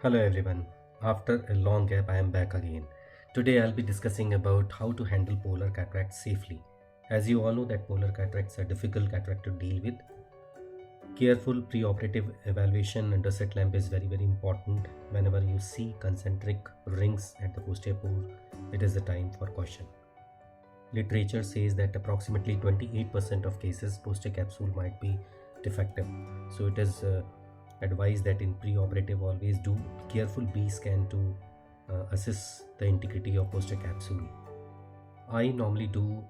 Hello everyone. After a long gap, I am back again. Today I'll be discussing about how to handle polar cataracts safely. As you all know that polar cataracts are difficult cataract to deal with. Careful preoperative evaluation under slit lamp is very important. Whenever you see concentric rings at the posterior pole, it is the time for caution. Literature says that approximately 28% of cases posterior capsule might be defective. So it is advised that in preoperative always do careful B scan to assess the integrity of posterior capsule. I normally do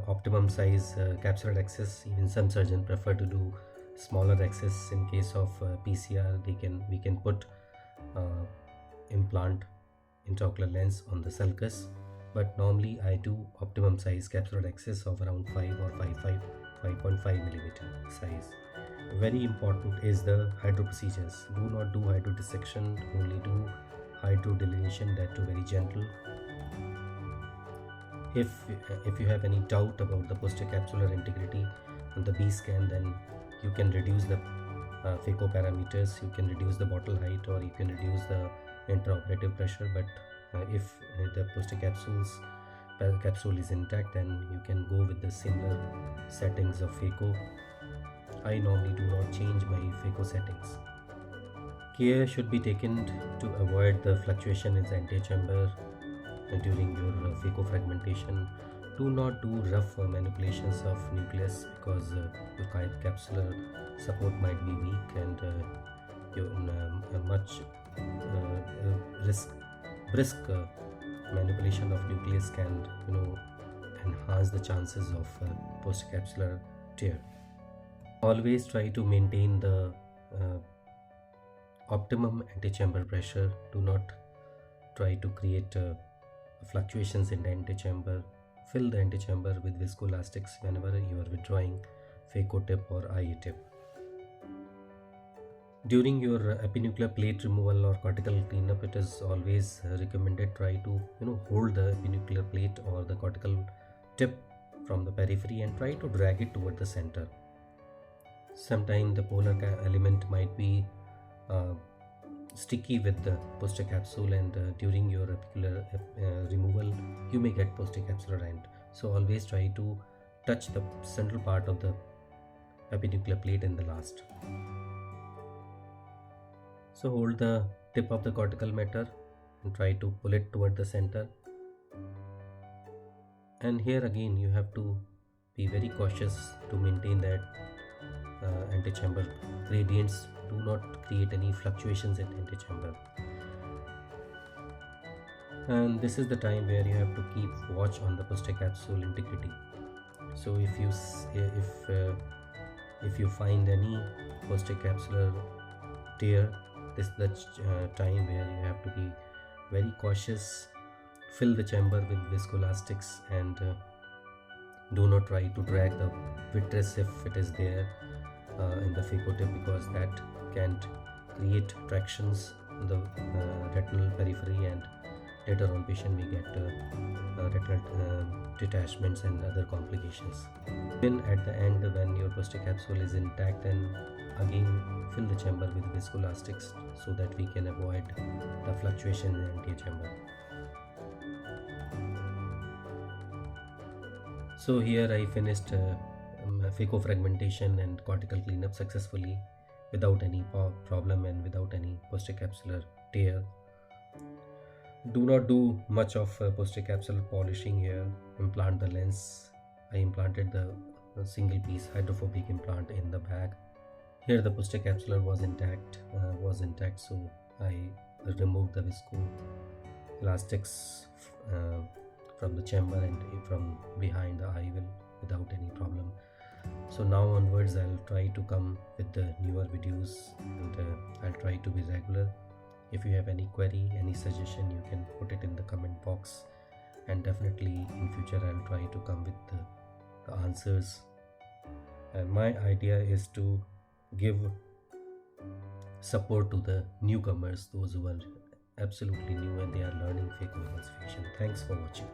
optimum size Capsulorhexis. Even some surgeons prefer to do smaller axis. In case of PCR, we can put uh, implant intraocular lens on the sulcus, but normally I do optimum size Capsulorhexis of around 5 or 5.5 millimeter size. Very important is the hydro procedures. Do not do hydrodissection, only do hydrodelineation, that too very gentle. If you have any doubt about the posterior capsular integrity on the B scan, then you can reduce the Phaco parameters, you can reduce the bottle height, or you can reduce the intraoperative pressure. But if the posterior capsule is intact, then you can go with the similar settings of Phaco. I normally do not change my Phaco settings. Care should be taken to avoid the fluctuation in the antechamber during your Phaco fragmentation. Do not do rough manipulations of nucleus, because your capsular support might be weak, and your much brisk manipulation of nucleus can enhance the chances of postcapsular tear. Always try to maintain the optimum antechamber pressure. Do not try to create fluctuations in the antechamber. Fill the antechamber with visco-elastics whenever you are withdrawing Phaco tip or IE tip. During your epinuclear plate removal or cortical cleanup, it is always recommended try to hold the epinuclear plate or the cortical tip from the periphery and try to drag it toward the center. Sometimes the polar element might be sticky with the posterior capsule, and during your apicular removal you may get posterior capsular end. So always try to touch the central part of the epinuclear plate in the last. So hold the tip of the cortical matter and try to pull it toward the center. And here again you have to be very cautious to maintain that antechamber gradients. Do not create any fluctuations in antechamber. And this is the time where you have to keep watch on the posterior capsule integrity. So if you find any posterior capsular tear, this is the time where you have to be very cautious. Fill the chamber with visco-elastics, and do not try to drag the vitreous if it is there in the Phaco tip, because that can create tractions in the retinal periphery, and later on patient may get retinal detachments and other complications. Then at the end, when your posterior capsule is intact, then again fill the chamber with visco-elastics so that we can avoid the fluctuation in antechamber. So here I finished Phaco fragmentation and cortical cleanup successfully without any problem and without any posterior capsular tear. Do not do much of posterior capsular polishing here. Implant the lens. I implanted the single piece hydrophobic implant in the bag. Here the posterior capsular was intact, so I removed the visco-elastics from the chamber and from behind the eye without any problem. So now onwards I'll try to come with the newer videos, and I'll try to be regular. If you have any query, any suggestion, you can put it in the comment box, and definitely in future I'll try to come with the answers. And my idea is to give support to the newcomers, those who are absolutely new and they are learning phaco emulsification. Thanks for watching.